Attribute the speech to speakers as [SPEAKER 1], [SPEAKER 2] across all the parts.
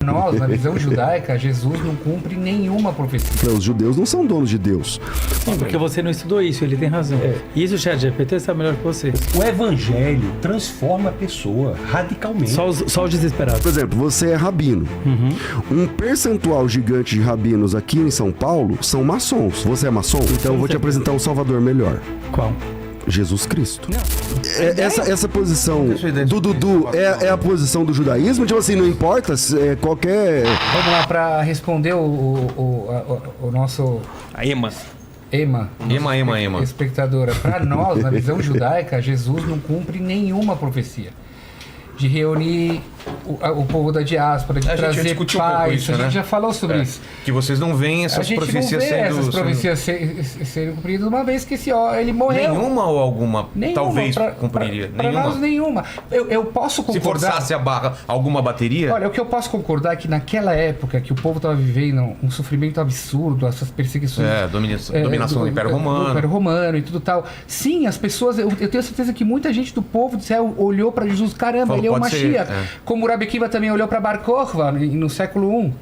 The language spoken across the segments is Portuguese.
[SPEAKER 1] Nós, na visão judaica, Jesus não cumpre nenhuma profecia.
[SPEAKER 2] Os judeus não são donos de Deus.
[SPEAKER 3] Sim, porque você não estudou isso, ele tem razão. Isso o ChatGPT sabe melhor que você.
[SPEAKER 4] O evangelho transforma a pessoa radicalmente.
[SPEAKER 3] Só os desesperados.
[SPEAKER 2] Por exemplo, você é rabino. Um percentual gigante de rabinos aqui em São Paulo são maçons. Você é maçom? Então eu vou te apresentar um salvador melhor.
[SPEAKER 3] Qual?
[SPEAKER 2] Jesus Cristo. Essa posição do Dudu é a posição do judaísmo? Tipo assim, não importa se é qualquer...
[SPEAKER 1] Vamos lá, para responder o nosso...
[SPEAKER 5] A Ema.
[SPEAKER 1] Ema. Espectadora. Para nós, na visão judaica, Jesus não cumpre nenhuma profecia. De reunir o povo da diáspora, de trazer paz. A gente já falou sobre isso.
[SPEAKER 5] Que vocês não veem essas profecias sendo...
[SPEAKER 1] essas profecias sendo cumpridas, uma vez que ele morreu.
[SPEAKER 5] Nenhuma ou alguma?
[SPEAKER 1] Nenhuma,
[SPEAKER 5] Talvez cumpriria.
[SPEAKER 1] Para nós, nenhuma. Eu posso concordar...
[SPEAKER 5] Se forçasse a barra, alguma bateria?
[SPEAKER 1] Olha, o que eu posso concordar é que naquela época que o povo estava vivendo um sofrimento absurdo, essas perseguições...
[SPEAKER 5] Dominação do Império Romano.
[SPEAKER 1] Do Império Romano e tudo tal. Sim, as pessoas... Eu tenho certeza que muita gente do povo de Israel olhou para Jesus, caramba, ele é o Mashiach. Como o Rabi Akiva também olhou para Bar Kokhba no século I.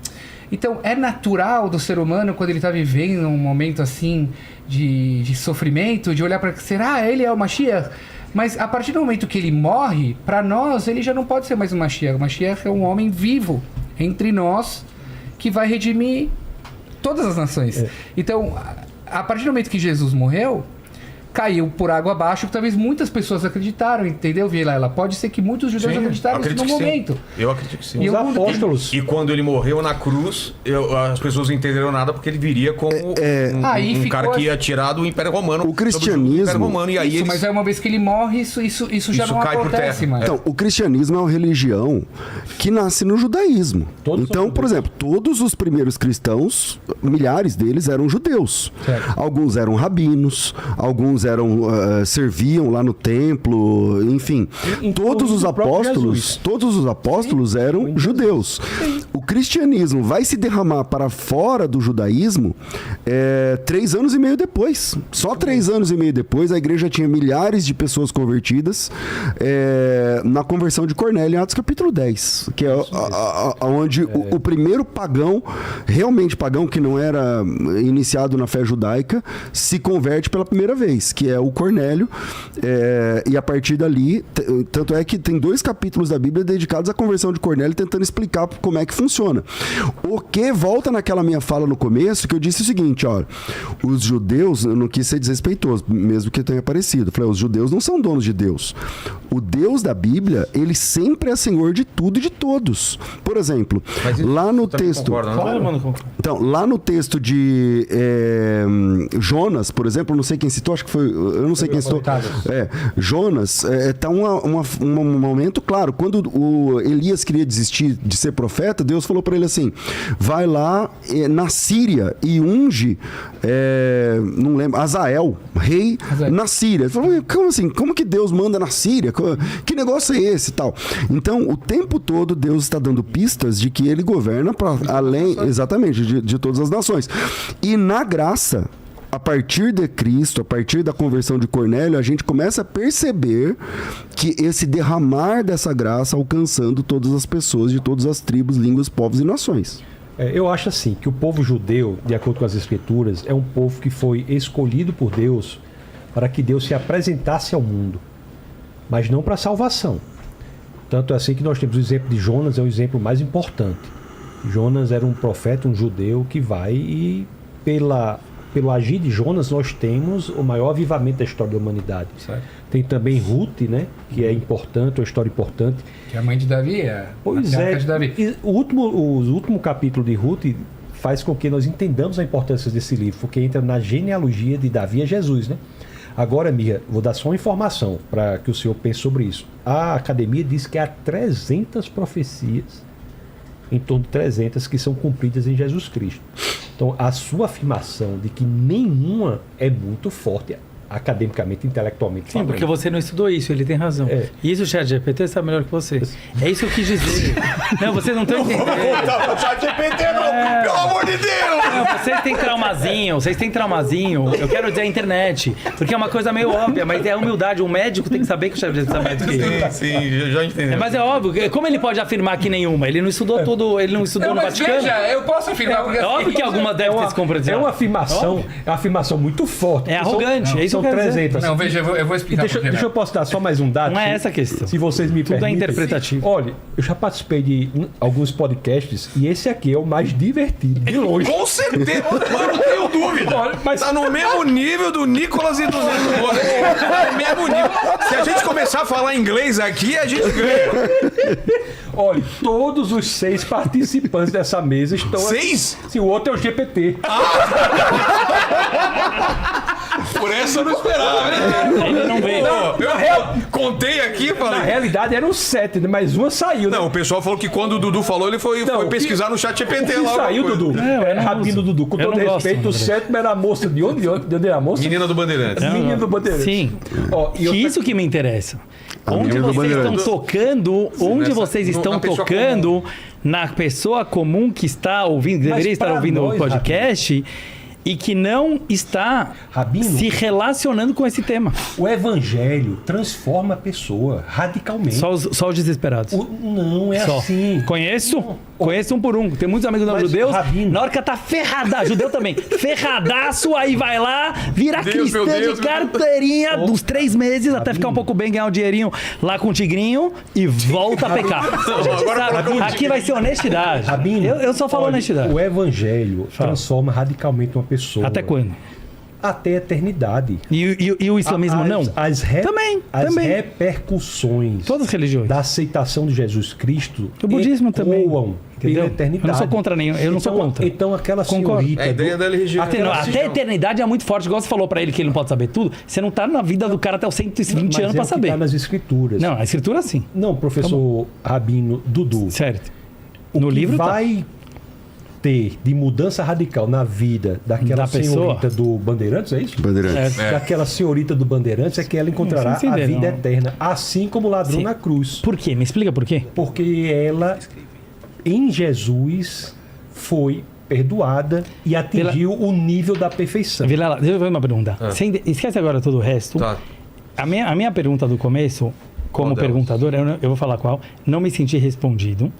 [SPEAKER 1] Então, é natural do ser humano, quando ele está vivendo um momento assim de sofrimento, de olhar para... Será ele é o Mashiach? Mas a partir do momento que ele morre, para nós, ele já não pode ser mais o Mashiach. O Mashiach é um homem vivo entre nós que vai redimir todas as nações. Então, a partir do momento que Jesus morreu, caiu por água abaixo, que talvez muitas pessoas acreditaram, entendeu, Vilela? Pode ser que muitos judeus acreditaram nisso no momento.
[SPEAKER 5] Eu acredito que sim.
[SPEAKER 3] Os apóstolos.
[SPEAKER 5] E quando ele morreu na cruz, as pessoas não entenderam nada, porque ele viria como um cara que ia tirar do Império Romano.
[SPEAKER 2] O cristianismo...
[SPEAKER 5] Império Romano, e aí
[SPEAKER 1] mas aí uma vez que ele morre, isso já não acontece mais.
[SPEAKER 2] Então, o cristianismo é uma religião que nasce no judaísmo. Então, por exemplo, todos os primeiros cristãos, milhares deles eram judeus.
[SPEAKER 1] Certo.
[SPEAKER 2] Alguns eram rabinos, alguns serviam lá no templo, enfim. Todos os apóstolos eram judeus. O cristianismo vai se derramar para fora do judaísmo 3 anos e meio depois. Só 3 anos e meio depois, a igreja tinha milhares de pessoas convertidas na conversão de Cornélio em Atos capítulo 10, que é onde o primeiro pagão, realmente pagão, que não era iniciado na fé judaica, se converte pela primeira vez, que é o Cornélio, e a partir dali, tanto é que tem 2 capítulos da Bíblia dedicados à conversão de Cornélio, tentando explicar como é que funciona. O que volta naquela minha fala no começo, que eu disse o seguinte, ó, os judeus, eu não quis ser desrespeitoso, mesmo que tenha parecido, eu falei, os judeus não são donos de Deus. O Deus da Bíblia, ele sempre é senhor de tudo e de todos. Por exemplo, lá no texto... Então, lá no texto de Jonas, por exemplo, não sei quem citou, acho que foi... Eu não sei quem citou. Jonas, tá um momento claro. Quando o Elias queria desistir de ser profeta, Deus falou para ele assim, vai lá na Síria e unge, não lembro, Azael, rei na Síria. Ele falou, como assim? Como que Deus manda na Síria? Que negócio é esse e tal? Então, o tempo todo, Deus está dando pistas de que ele governa para além, exatamente, de todas as nações. E na graça, a partir de Cristo, a partir da conversão de Cornélio, a gente começa a perceber que esse derramar dessa graça alcançando todas as pessoas de todas as tribos, línguas, povos e nações.
[SPEAKER 4] Eu acho assim, que o povo judeu, de acordo com as Escrituras, é um povo que foi escolhido por Deus para que Deus se apresentasse ao mundo, mas não para a salvação. Tanto é assim que nós temos o exemplo de Jonas, é o exemplo mais importante. Jonas era um profeta, um judeu que vai e pelo agir de Jonas nós temos o maior avivamento da história da humanidade.
[SPEAKER 1] Certo.
[SPEAKER 4] Tem também Ruth, né, que é importante, uma história importante.
[SPEAKER 1] Que é a mãe de Davi,
[SPEAKER 4] Pois é.
[SPEAKER 1] de Davi.
[SPEAKER 4] E o último capítulo de Ruth faz com que nós entendamos a importância desse livro, porque entra na genealogia de Davi a Jesus, né? Agora, Mia, vou dar só uma informação para que o senhor pense sobre isso. A academia diz que há 300 profecias, em torno de 300, que são cumpridas em Jesus Cristo. Então, a sua afirmação de que nenhuma é muito forte, academicamente, intelectualmente.
[SPEAKER 3] Sim, porque você não estudou isso, ele tem razão. Isso o ChatGPT sabe melhor que você. É isso que eu quis dizer. Não, vocês não estão entendendo.
[SPEAKER 5] Vamos voltar pro ChatGPT, não! Pelo amor de Deus!
[SPEAKER 3] Não, vocês têm traumazinho. Eu quero dizer a internet. Porque é uma coisa meio óbvia, mas é a humildade. Um médico tem que saber que o ChatGPT sabe mais do que ele.
[SPEAKER 5] Sim, já entendi.
[SPEAKER 3] Mas é óbvio. Como ele pode afirmar que nenhuma? Ele não estudou tudo, ele não estudou no Vaticano.
[SPEAKER 1] Veja, eu posso afirmar.
[SPEAKER 3] É óbvio que alguma deve ter se compreendido.
[SPEAKER 4] É uma afirmação muito forte.
[SPEAKER 3] É arrogante, é isso
[SPEAKER 4] são
[SPEAKER 3] que eu quero
[SPEAKER 4] 300.
[SPEAKER 1] Não, veja, eu vou explicar.
[SPEAKER 4] Deixa eu posso dar só mais um dado?
[SPEAKER 3] Não é essa a questão.
[SPEAKER 4] Se vocês me permitem.
[SPEAKER 3] Tudo é interpretativo.
[SPEAKER 4] Olha, eu já participei de alguns podcasts e esse aqui é o mais divertido, de longe.
[SPEAKER 5] Com certeza, eu não tenho dúvida.
[SPEAKER 4] Olha, mas
[SPEAKER 5] tá no mesmo nível do Nicolas e do Zé. No mesmo nível. Se a gente começar a falar inglês aqui, a gente ganha.
[SPEAKER 4] olha, todos os 6 participantes dessa mesa estão...
[SPEAKER 5] 6?
[SPEAKER 4] Se o outro é o GPT.
[SPEAKER 5] Por essa eu não esperava, né?
[SPEAKER 3] Ele não veio.
[SPEAKER 5] Eu contei aqui e falei.
[SPEAKER 4] Na realidade eram 7, mas uma saiu.
[SPEAKER 5] Não, o pessoal falou que quando o Dudu falou, ele foi pesquisar no ChatGPT lá.
[SPEAKER 4] Saiu, Dudu.
[SPEAKER 3] Era
[SPEAKER 4] Rabinho do Dudu. Com todo respeito, o 7 era a moça de onde era a moça?
[SPEAKER 5] Menina do Bandeirantes.
[SPEAKER 4] Menina do Bandeirantes.
[SPEAKER 3] Sim. Isso que me interessa. Onde vocês estão tocando, na pessoa comum que está ouvindo, deveria estar ouvindo o podcast, Rabinho, e que não está se relacionando com esse tema.
[SPEAKER 4] O evangelho transforma a pessoa radicalmente.
[SPEAKER 3] Só os desesperados.
[SPEAKER 4] Não é assim.
[SPEAKER 3] Conheço um por um. Tem muitos amigos não judeus.
[SPEAKER 4] Rabino,
[SPEAKER 3] na hora que tá ferrada, judeu também, ferradaço, aí vai lá, vira cristã de carteirinha dos 3 meses, Rabino, até ficar um pouco bem, ganhar um dinheirinho lá com o tigrinho e volta a pecar. Aqui vai ser honestidade.
[SPEAKER 4] Rabino,
[SPEAKER 3] eu só falo honestidade.
[SPEAKER 4] O evangelho transforma radicalmente uma pessoa.
[SPEAKER 3] Até quando?
[SPEAKER 4] Até a eternidade.
[SPEAKER 3] E o islamismo não?
[SPEAKER 4] Também. As repercussões
[SPEAKER 3] todas as religiões
[SPEAKER 4] da aceitação de Jesus Cristo
[SPEAKER 3] o budismo também
[SPEAKER 4] pela eternidade.
[SPEAKER 3] Eu não sou contra nenhum. Eu não sou contra.
[SPEAKER 4] Então aquela senhorita...
[SPEAKER 5] A ideia da religião.
[SPEAKER 3] Até a eternidade é muito forte. Igual você falou pra ele que ele não pode saber tudo. Você não tá na vida do cara até os 120 anos pra saber.
[SPEAKER 4] Tá nas escrituras.
[SPEAKER 3] Não, a escritura sim.
[SPEAKER 4] Não, professor Rabino Dudu.
[SPEAKER 3] Certo.
[SPEAKER 4] No livro vai ter de mudança radical na vida daquela senhorita do Bandeirantes, é isso?
[SPEAKER 2] Bandeirantes.
[SPEAKER 4] Daquela senhorita do Bandeirantes é que ela encontrará a vida eterna, assim como o ladrão na cruz.
[SPEAKER 3] Por quê? Me explica por quê?
[SPEAKER 4] Porque ela, em Jesus, foi perdoada e atingiu o nível da perfeição.
[SPEAKER 3] Vilela, deixa eu fazer uma pergunta. Esquece agora todo o resto.
[SPEAKER 5] Tá.
[SPEAKER 3] A minha pergunta do começo, como perguntador, eu vou falar qual, não me senti respondido,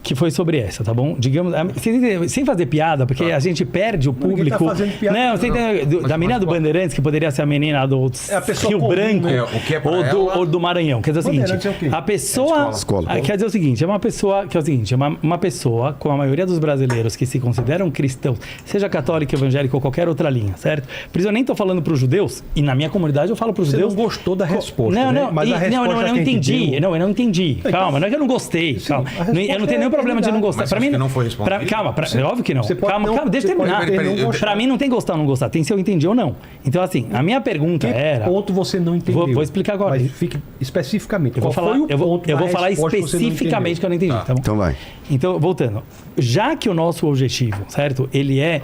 [SPEAKER 3] que foi sobre essa, tá bom? Digamos, sem fazer piada, porque a gente perde o público.
[SPEAKER 4] Tá fazendo piada,
[SPEAKER 3] não, você entende, da menina do Bandeirantes, que poderia ser a menina do Rio Branco, ou do Maranhão. Quer dizer o seguinte, a pessoa... Quer dizer o seguinte, é uma pessoa uma pessoa com a maioria dos brasileiros que se consideram cristãos, seja católico, evangélico ou qualquer outra linha, certo? Por isso eu nem tô falando para os judeus, e na minha comunidade eu falo para os judeus...
[SPEAKER 4] Você não gostou da resposta,
[SPEAKER 3] Mas a resposta eu não entendi. Não, eu não entendi. Calma, não é que eu não gostei. Calma. Eu não tenho nenhum problema de não gostar. Para mim
[SPEAKER 5] não foi respondido.
[SPEAKER 3] É óbvio que não. Calma, deixa eu terminar. Para mim não tem gostar ou não gostar, tem se eu entendi ou não. Então assim, a minha pergunta era...
[SPEAKER 4] Que ponto você não entendeu?
[SPEAKER 3] Vou explicar agora.
[SPEAKER 4] Mas fique especificamente.
[SPEAKER 3] Eu vou falar especificamente que eu não entendi, tá bom?
[SPEAKER 2] Então vai.
[SPEAKER 3] Então, voltando. Já que o nosso objetivo, certo? Ele é...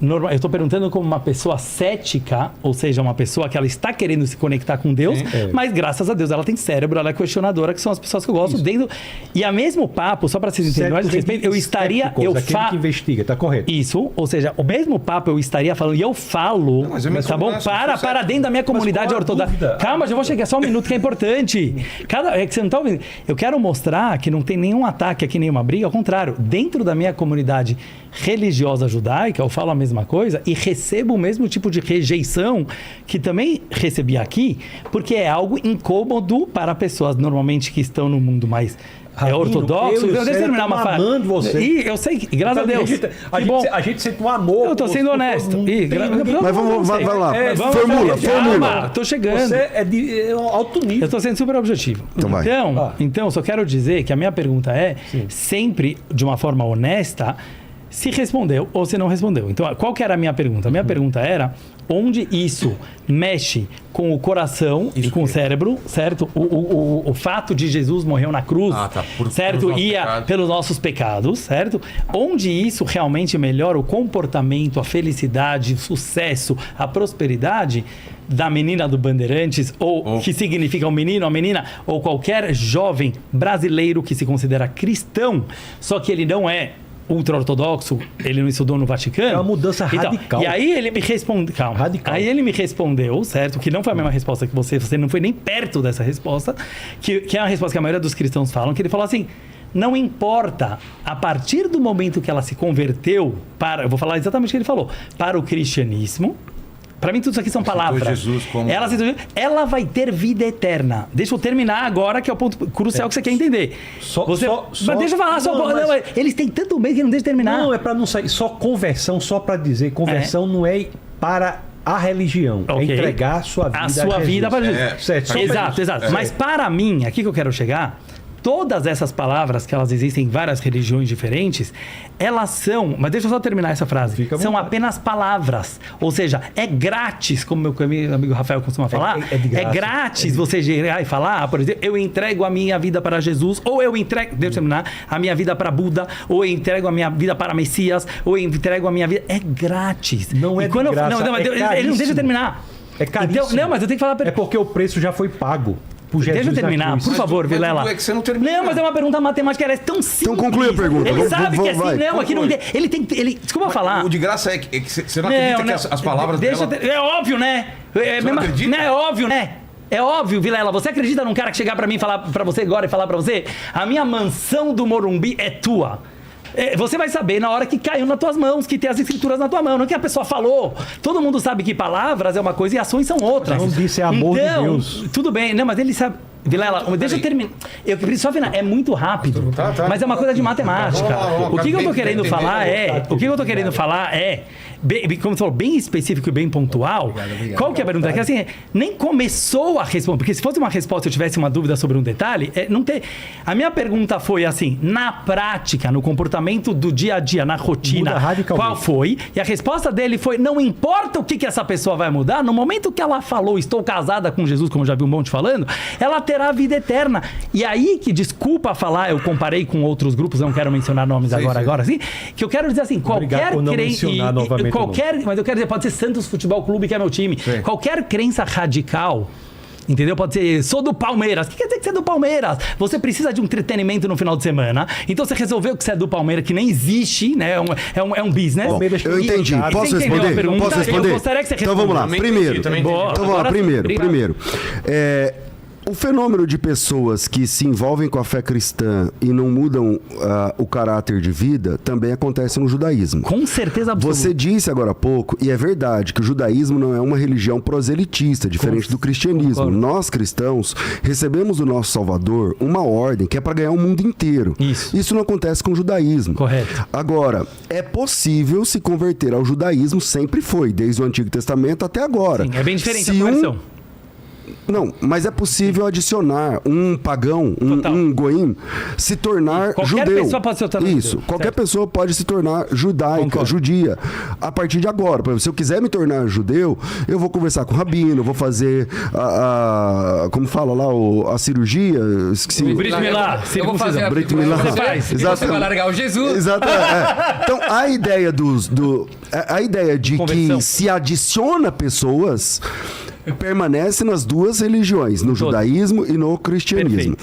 [SPEAKER 3] Eu estou perguntando como uma pessoa cética, ou seja, uma pessoa que ela está querendo se conectar com Deus, mas graças a Deus ela tem cérebro, ela é questionadora, que são as pessoas que eu gosto dentro. E a mesmo papo, só para vocês entenderem mais respeito, eu estaria...
[SPEAKER 4] que investiga, tá correto.
[SPEAKER 3] Isso, ou seja, o mesmo papo eu estaria falando, e eu falo, tá bom? Para dentro da minha comunidade ortodoxa. Calma, já vou chegar, só um minuto que é importante. É que você não está ouvindo. Eu quero mostrar que não tem nenhum ataque aqui, nenhuma briga, ao contrário, dentro da minha comunidade religiosa judaica, eu falo a mesma coisa e recebo o mesmo tipo de rejeição que também recebi aqui, porque é algo incômodo para pessoas normalmente que estão no mundo mais ortodoxo. Deixa eu terminar uma fase. Eu sei, graças a Deus.
[SPEAKER 4] A gente sente um amor.
[SPEAKER 3] Eu estou sendo honesto.
[SPEAKER 2] Mas vai lá. Formula.
[SPEAKER 3] Tô chegando.
[SPEAKER 4] Você é de alto nível.
[SPEAKER 3] Eu estou sendo super objetivo. Então, só quero dizer que a minha pergunta é, sempre de uma forma honesta, se respondeu ou se não respondeu. Então, qual que era a minha pergunta? A minha pergunta era onde isso mexe com o coração e com o cérebro, certo? O fato de Jesus morreu na cruz, certo? Ia pelos nossos pecados, certo? Onde isso realmente melhora o comportamento, a felicidade, o sucesso, a prosperidade da menina do Bandeirantes, ou que significa um menino, uma menina, ou qualquer jovem brasileiro que se considera cristão, só que ele não é ultra-ortodoxo, ele não estudou no Vaticano.
[SPEAKER 4] É uma mudança radical.
[SPEAKER 3] E aí ele me respondeu... Calma.
[SPEAKER 4] Radical.
[SPEAKER 3] Aí ele me respondeu, certo? Que não foi a mesma resposta que você não foi nem perto dessa resposta, que é uma resposta que a maioria dos cristãos falam, que ele falou assim, não importa, a partir do momento que ela se converteu para... Eu vou falar exatamente o que ele falou. Para o cristianismo... Para mim, tudo isso aqui são palavras.
[SPEAKER 5] Jesus como...
[SPEAKER 3] ela vai ter vida eterna. Deixa eu terminar agora, que é o ponto crucial que você quer entender. Mas deixa eu falar. Eles têm tanto medo que não deixa eu terminar.
[SPEAKER 4] Não, é para não sair. Só conversão, só para dizer. Conversão não é para a religião. É entregar a sua vida
[SPEAKER 3] a sua vida para Jesus.
[SPEAKER 4] Certo.
[SPEAKER 3] Exato. Mas para mim, aqui que eu quero chegar... Todas essas palavras, que elas existem em várias religiões diferentes, elas são... Mas deixa eu só terminar essa frase. São apenas palavras. Ou seja, é grátis, como meu amigo Rafael costuma falar. É grátis você chegar e falar, por exemplo, eu entrego a minha vida para Jesus, ou eu entrego, deixa eu terminar, a minha vida para Buda, ou eu entrego a minha vida para Messias, ou eu entrego a minha vida... É grátis.
[SPEAKER 4] Não é de graça,
[SPEAKER 3] ele não deixa eu terminar.
[SPEAKER 4] É caríssimo.
[SPEAKER 3] Então, não, mas eu tenho que falar...
[SPEAKER 4] É porque o preço já foi pago.
[SPEAKER 3] Deixa eu terminar, por favor, Vilela. Não, mas é uma pergunta matemática, ela é tão simples.
[SPEAKER 2] Então conclui a pergunta.
[SPEAKER 3] Ele sabe que é assim, não, aqui não tem. Desculpa falar.
[SPEAKER 5] O de graça é que você não acredita que as palavras dela...
[SPEAKER 3] É óbvio, né?
[SPEAKER 5] Não acredita?
[SPEAKER 3] É óbvio, né? É óbvio, Vilela. Você acredita num cara que chegar pra mim e falar pra você agora e falar pra você: a minha mansão do Morumbi é tua? Você vai saber na hora que caiu nas tuas mãos, que tem as escrituras na tua mão, não que a pessoa falou. Todo mundo sabe que palavras é uma coisa e ações são outras.
[SPEAKER 4] Não disse amor de Deus.
[SPEAKER 3] Tudo bem, não, mas ele sabe... Vilela, deixa eu terminar. Eu preciso só final. É muito rápido, mas é uma coisa de matemática. O que eu tô querendo falar é... Como você falou, bem específico e bem pontual. Qual que é a pergunta? Que assim, nem começou a responder. Porque se fosse uma resposta, eu tivesse uma dúvida sobre um detalhe, não tem. A minha pergunta foi assim, na prática, no comportamento do dia a dia, na rotina, qual foi? E a resposta dele foi, não importa o que essa pessoa vai mudar, no momento que ela falou, estou casada com Jesus, como eu já vi um monte falando, ela terá vida eterna. E aí que, desculpa falar, eu comparei com outros grupos, não quero mencionar nomes agora, assim, que eu quero dizer assim, qualquer crente... Mas eu quero dizer, pode ser Santos Futebol Clube, que é meu time. Sim. Qualquer crença radical, entendeu? Pode ser, sou do Palmeiras. O que quer dizer que você é do Palmeiras? Você precisa de um entretenimento no final de semana. Então você resolveu que você é do Palmeiras, que nem existe, né? É um business.
[SPEAKER 2] Bom, eu entendi. Posso responder? Posso responder?
[SPEAKER 3] Eu gostaria que você
[SPEAKER 2] então vamos lá. Primeiro. Primeiro. O fenômeno de pessoas que se envolvem com a fé cristã e não mudam o caráter de vida também acontece no judaísmo.
[SPEAKER 3] Com certeza absoluta.
[SPEAKER 2] Você disse agora há pouco, e é verdade, que o judaísmo não é uma religião proselitista, diferente do cristianismo. Concordo. Nós, cristãos, recebemos do nosso Salvador uma ordem que é para ganhar o mundo inteiro. Isso não acontece com o judaísmo.
[SPEAKER 3] Correto.
[SPEAKER 2] Agora, é possível se converter ao judaísmo, sempre foi, desde o Antigo Testamento até agora.
[SPEAKER 3] Sim, é bem diferente a conversão.
[SPEAKER 2] Não, mas é possível adicionar um pagão, um goim, se tornar judeu.
[SPEAKER 3] Qualquer pessoa pode se tornar
[SPEAKER 2] Isso, qualquer pessoa pode se tornar judaica, judia, a partir de agora. Por exemplo, se eu quiser me tornar judeu, eu vou conversar com o rabino, vou fazer como fala lá, a cirurgia, esqueci.
[SPEAKER 1] Brit Milá.
[SPEAKER 2] Eu vou fazer a Brit Milá.
[SPEAKER 1] Você vai largar o Jesus.
[SPEAKER 2] Exatamente. Então, a ideia a ideia de que se adiciona pessoas permanece nas duas religiões, no judaísmo e no cristianismo.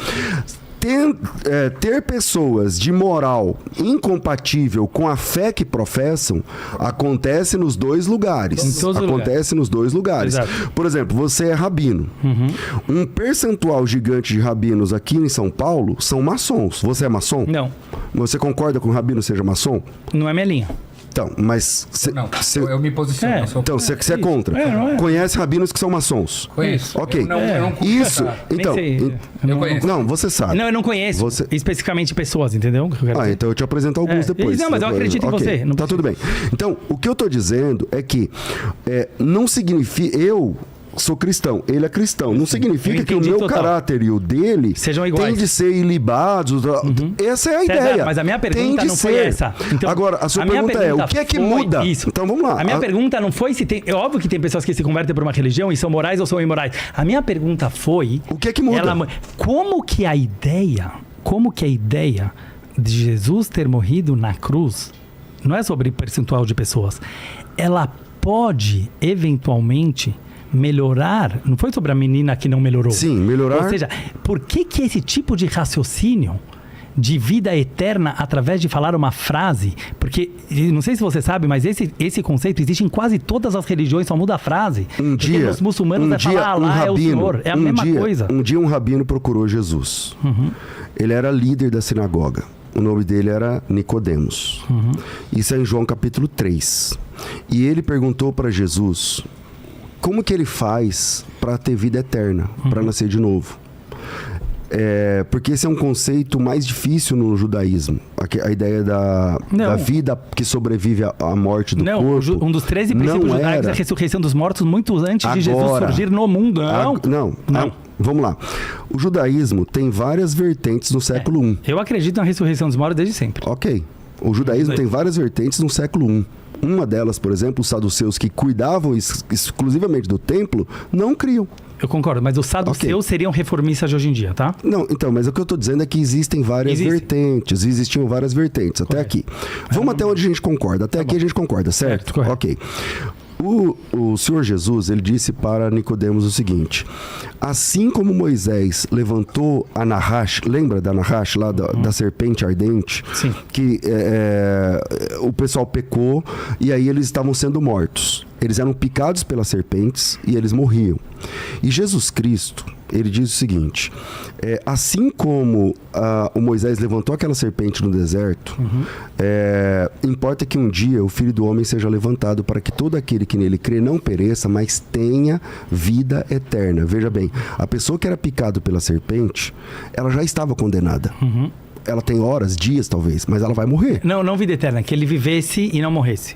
[SPEAKER 2] Ter pessoas de moral incompatível com a fé que professam acontece nos dois lugares. Nos dois lugares.
[SPEAKER 3] Exato.
[SPEAKER 2] Por exemplo, você é rabino. Um percentual gigante de rabinos aqui em São Paulo são maçons. Você é maçom?
[SPEAKER 3] Não.
[SPEAKER 2] Você concorda que um rabino seja maçom?
[SPEAKER 3] Não é minha linha.
[SPEAKER 2] Então, mas...
[SPEAKER 1] eu me posiciono.
[SPEAKER 2] Então, você é contra. Conhece rabinos que são maçons?
[SPEAKER 1] Conheço.
[SPEAKER 2] Ok.
[SPEAKER 1] Eu não
[SPEAKER 2] Isso. Então,
[SPEAKER 1] eu conheço.
[SPEAKER 2] Não, você sabe.
[SPEAKER 3] Não, eu não conheço especificamente pessoas, entendeu?
[SPEAKER 2] Então eu te apresento alguns depois.
[SPEAKER 3] Não, mas eu acredito em você.
[SPEAKER 2] Tá tudo bem. Então, o que eu tô dizendo é que não significa... sou cristão, ele é cristão. Não significa que o meu caráter e o dele
[SPEAKER 3] sejam iguais.
[SPEAKER 2] Tem de ser ilibados. Essa é a ideia.
[SPEAKER 3] Mas a minha pergunta não foi essa.
[SPEAKER 2] Então, agora, a sua pergunta é, o que é que muda?
[SPEAKER 3] Isso.
[SPEAKER 2] Então vamos lá.
[SPEAKER 3] A minha pergunta não foi se tem... É óbvio que tem pessoas que se convertem por uma religião e são morais ou são imorais. A minha pergunta foi...
[SPEAKER 2] O que é que muda?
[SPEAKER 3] Como que a ideia de Jesus ter morrido na cruz, não é sobre percentual de pessoas, ela pode, eventualmente, melhorar... Não foi sobre a menina que não melhorou.
[SPEAKER 2] Sim, melhorar...
[SPEAKER 3] Ou seja, por que esse tipo de raciocínio de vida eterna através de falar uma frase? Porque, não sei se você sabe, mas esse conceito existe em quase todas as religiões, só muda a frase. Os muçulmanos falar Allah é o Senhor. É a mesma coisa.
[SPEAKER 2] Um dia um rabino procurou Jesus. Ele era líder da sinagoga. O nome dele era Nicodemos. Isso é em João capítulo 3. E ele perguntou para Jesus como que ele faz para ter vida eterna, para nascer de novo. Porque esse é um conceito mais difícil no judaísmo. A ideia da vida que sobrevive à morte do corpo.
[SPEAKER 3] Um dos 13 princípios judaicos é a ressurreição dos mortos muito antes de Jesus surgir no mundo. Não.
[SPEAKER 2] Vamos lá. O judaísmo tem várias vertentes no século I.
[SPEAKER 3] Eu acredito na ressurreição dos mortos desde sempre.
[SPEAKER 2] Ok. O judaísmo tem várias vertentes no século I. Uma delas, por exemplo, os saduceus que cuidavam exclusivamente do templo, não criam.
[SPEAKER 3] Eu concordo, mas os saduceus seriam reformistas de hoje em dia, tá?
[SPEAKER 2] Não, então, mas o que eu estou dizendo é que existem várias vertentes. Existiam várias vertentes, até aqui. Vamos até onde a gente concorda. Até aqui a gente concorda, certo? Ok. O Senhor Jesus, ele disse para Nicodemos o seguinte: assim como Moisés levantou a Nahash, lembra da Nahash lá, da serpente ardente?
[SPEAKER 3] Sim.
[SPEAKER 2] Que o pessoal pecou e aí eles estavam sendo mortos. Eles eram picados pelas serpentes e eles morriam. E Jesus Cristo, ele diz o seguinte: assim como o Moisés levantou aquela serpente no deserto, importa que um dia o Filho do Homem seja levantado para que todo aquele que nele crê não pereça, mas tenha vida eterna. Veja bem, a pessoa que era picado pela serpente, ela já estava condenada. Ela tem horas, dias talvez, mas ela vai morrer.
[SPEAKER 3] Não vida eterna, que ele vivesse e não morresse.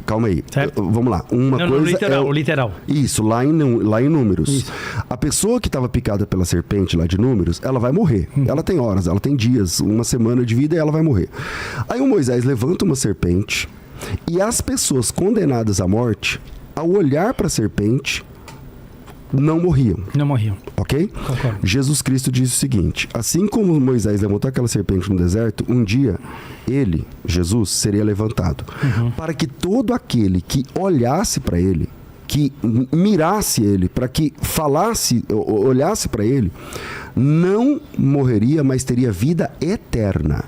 [SPEAKER 2] Calma aí, vamos lá.
[SPEAKER 3] O literal.
[SPEAKER 2] Isso, lá em Números.
[SPEAKER 3] Isso.
[SPEAKER 2] A pessoa que estava picada pela serpente lá de Números, ela vai morrer. Ela tem horas, ela tem dias, uma semana de vida e ela vai morrer. Aí o Moisés levanta uma serpente e as pessoas condenadas à morte, ao olhar para a serpente, não morriam.
[SPEAKER 3] Não morriam.
[SPEAKER 2] Ok?
[SPEAKER 3] Concordo.
[SPEAKER 2] Jesus Cristo diz o seguinte: assim como Moisés levantou aquela serpente no deserto, um dia ele, Jesus, seria levantado. Para que todo aquele que olhasse para ele, que mirasse ele, para que falasse, olhasse para ele, não morreria, mas teria vida eterna.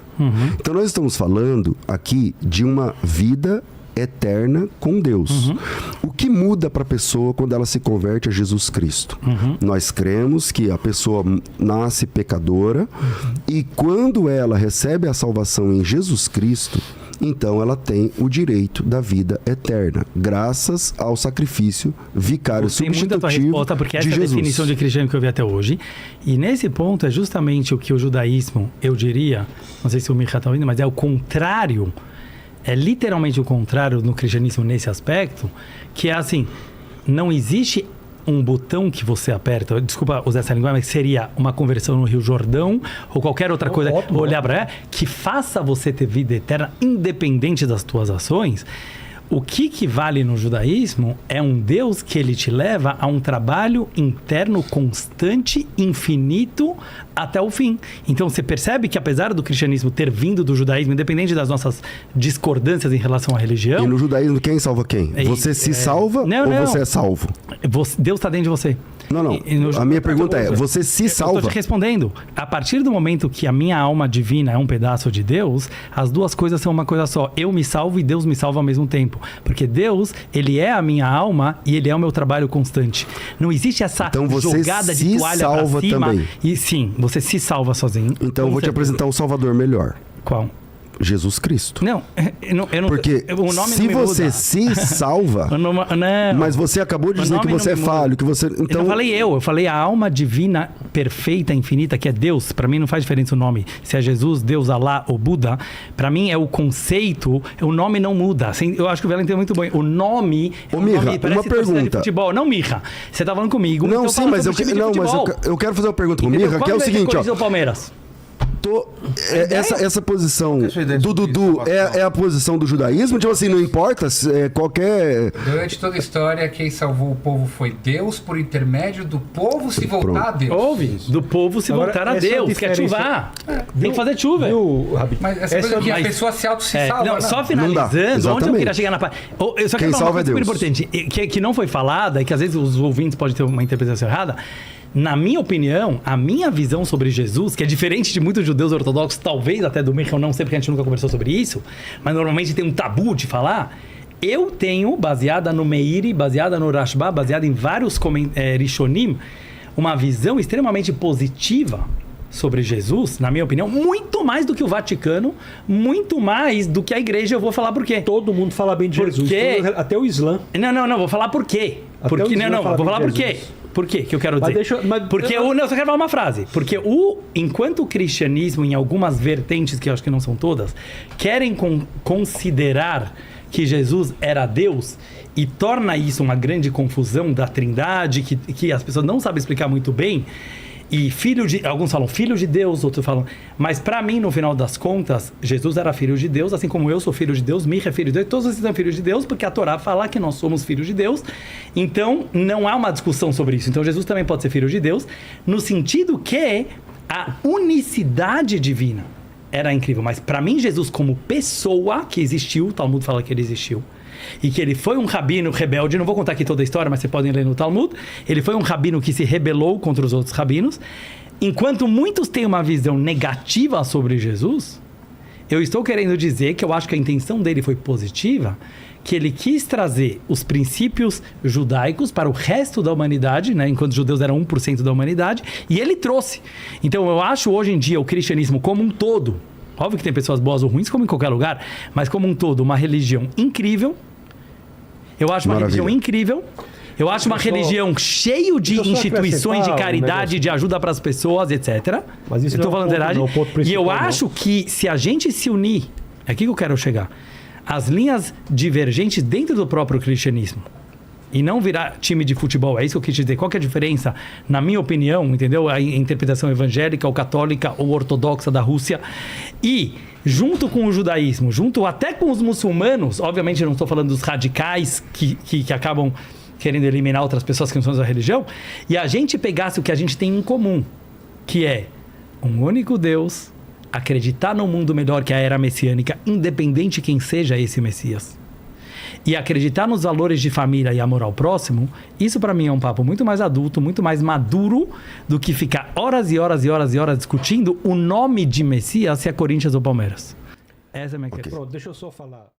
[SPEAKER 2] Então nós estamos falando aqui de uma vida eterna com Deus. O que muda para a pessoa quando ela se converte a Jesus Cristo? Nós cremos que a pessoa nasce pecadora e quando ela recebe a salvação em Jesus Cristo, então ela tem o direito da vida eterna, graças ao sacrifício vicário substitutivo de Jesus.
[SPEAKER 3] Resposta, porque essa é a definição de cristianismo que eu vi até hoje. E nesse ponto é justamente o que o judaísmo, eu diria, não sei se o Micha está ouvindo, mas é o contrário. É literalmente o contrário no cristianismo nesse aspecto, que é assim, não existe um botão que você aperta, desculpa usar essa linguagem, mas seria uma conversão no Rio Jordão ou qualquer outra coisa, olhar para que faça você ter vida eterna independente das tuas ações. O que vale no judaísmo é um Deus que ele te leva a um trabalho interno constante, infinito, até o fim. Então você percebe que apesar do cristianismo ter vindo do judaísmo, independente das nossas discordâncias em relação à religião...
[SPEAKER 2] E no judaísmo quem salva quem? Você se salva ou você é salvo?
[SPEAKER 3] Deus está dentro de você.
[SPEAKER 2] Não. A minha pergunta é, você se salva? Eu estou
[SPEAKER 3] te respondendo. A partir do momento que a minha alma divina é um pedaço de Deus, as duas coisas são uma coisa só. Eu me salvo e Deus me salva ao mesmo tempo. Porque Deus, ele é a minha alma e ele é o meu trabalho constante. Não existe essa jogada de toalha para cima.
[SPEAKER 2] Também.
[SPEAKER 3] E sim, você se salva sozinho.
[SPEAKER 2] Então eu vou te apresentar um salvador melhor.
[SPEAKER 3] Qual?
[SPEAKER 2] Jesus Cristo.
[SPEAKER 3] Não, eu não...
[SPEAKER 2] Porque
[SPEAKER 3] o nome
[SPEAKER 2] se
[SPEAKER 3] não me
[SPEAKER 2] você
[SPEAKER 3] muda.
[SPEAKER 2] se salva,
[SPEAKER 3] Não,
[SPEAKER 2] mas você acabou de dizer que você é falho, que você... Então...
[SPEAKER 3] Eu falei a alma divina, perfeita, infinita, que é Deus. Para mim não faz diferença o nome. Se é Jesus, Deus, Alá ou Buda, para mim é o conceito, o nome não muda. Eu acho que o Vela entendeu muito bem. O nome...
[SPEAKER 2] Mirra, uma pergunta.
[SPEAKER 3] De futebol. Não, Mirra. Você tá falando comigo.
[SPEAKER 2] Não, sim, mas eu quero fazer uma pergunta pro Mirra, que é o seguinte, ó.
[SPEAKER 3] O Palmeiras?
[SPEAKER 2] Essa posição do Dudu é a posição do judaísmo? Tipo assim, não importa qualquer...
[SPEAKER 1] Durante toda a história, quem salvou o povo foi Deus, por intermédio do povo se voltar a Deus.
[SPEAKER 3] Ouve? Do povo se voltar a Deus. Quer chuvar? Tem que fazer chuva.
[SPEAKER 1] Mas essa coisa que a pessoa se salva.
[SPEAKER 3] Não, só finalizando, onde eu queria chegar na parte. Eu só quero falar uma coisa super importante, que não foi falada, e que às vezes os ouvintes podem ter uma interpretação errada. Na minha opinião, a minha visão sobre Jesus, que é diferente de muitos judeus ortodoxos, talvez até do Michel, não sei porque a gente nunca conversou sobre isso, mas normalmente tem um tabu de falar, eu tenho, baseada no Meiri, baseada no Rashba, baseada em vários Rishonim, uma visão extremamente positiva sobre Jesus, na minha opinião, muito mais do que o Vaticano, muito mais do que a igreja. Eu vou falar por quê.
[SPEAKER 4] Todo mundo fala bem de Jesus, até o Islã.
[SPEAKER 3] Não, vou falar por quê. Vou falar por quê. Por quê que eu quero dizer? Eu só quero falar uma frase. Porque enquanto o cristianismo, em algumas vertentes, que eu acho que não são todas, querem considerar que Jesus era Deus e torna isso uma grande confusão da trindade, que as pessoas não sabem explicar muito bem, e alguns falam filho de Deus, outros falam... Mas para mim, no final das contas, Jesus era filho de Deus, assim como eu sou filho de Deus, Micha é filho de Deus, todos vocês são filhos de Deus, porque a Torá fala que nós somos filhos de Deus. Então, não há uma discussão sobre isso. Então, Jesus também pode ser filho de Deus, no sentido que a unicidade divina era incrível. Mas para mim, Jesus como pessoa que existiu, o Talmud fala que ele existiu, e que ele foi um rabino rebelde, não vou contar aqui toda a história, mas vocês podem ler no Talmud, ele foi um rabino que se rebelou contra os outros rabinos. Enquanto muitos têm uma visão negativa sobre Jesus, eu estou querendo dizer que eu acho que a intenção dele foi positiva, que ele quis trazer os princípios judaicos para o resto da humanidade, né? Enquanto os judeus eram 1% da humanidade, e ele trouxe. Então eu acho hoje em dia o cristianismo como um todo, óbvio que tem pessoas boas ou ruins, como em qualquer lugar, mas como um todo, uma religião incrível. Eu acho uma religião incrível. Eu acho uma religião cheia de instituições de caridade, de ajuda para as pessoas, etc.
[SPEAKER 4] Mas isso
[SPEAKER 3] eu estou falando verdade. E eu acho
[SPEAKER 4] não.
[SPEAKER 3] que se a gente se unir, é aqui que eu quero chegar, as linhas divergentes dentro do próprio cristianismo, e não virar time de futebol, é isso que eu quis dizer. Qual que é a diferença, na minha opinião, entendeu? A interpretação evangélica ou católica ou ortodoxa da Rússia. E, junto com o judaísmo, junto até com os muçulmanos, obviamente eu não estou falando dos radicais que acabam querendo eliminar outras pessoas que não são da religião, e a gente pegasse o que a gente tem em comum, que é um único Deus, acreditar no mundo melhor, que é a era messiânica, independente quem seja esse Messias, e acreditar nos valores de família e amor ao próximo, isso para mim é um papo muito mais adulto, muito mais maduro do que ficar horas e horas e horas e horas discutindo o nome de Messias, se é Corinthians ou Palmeiras. Essa é a minha questão.
[SPEAKER 4] Pronto, deixa eu só falar.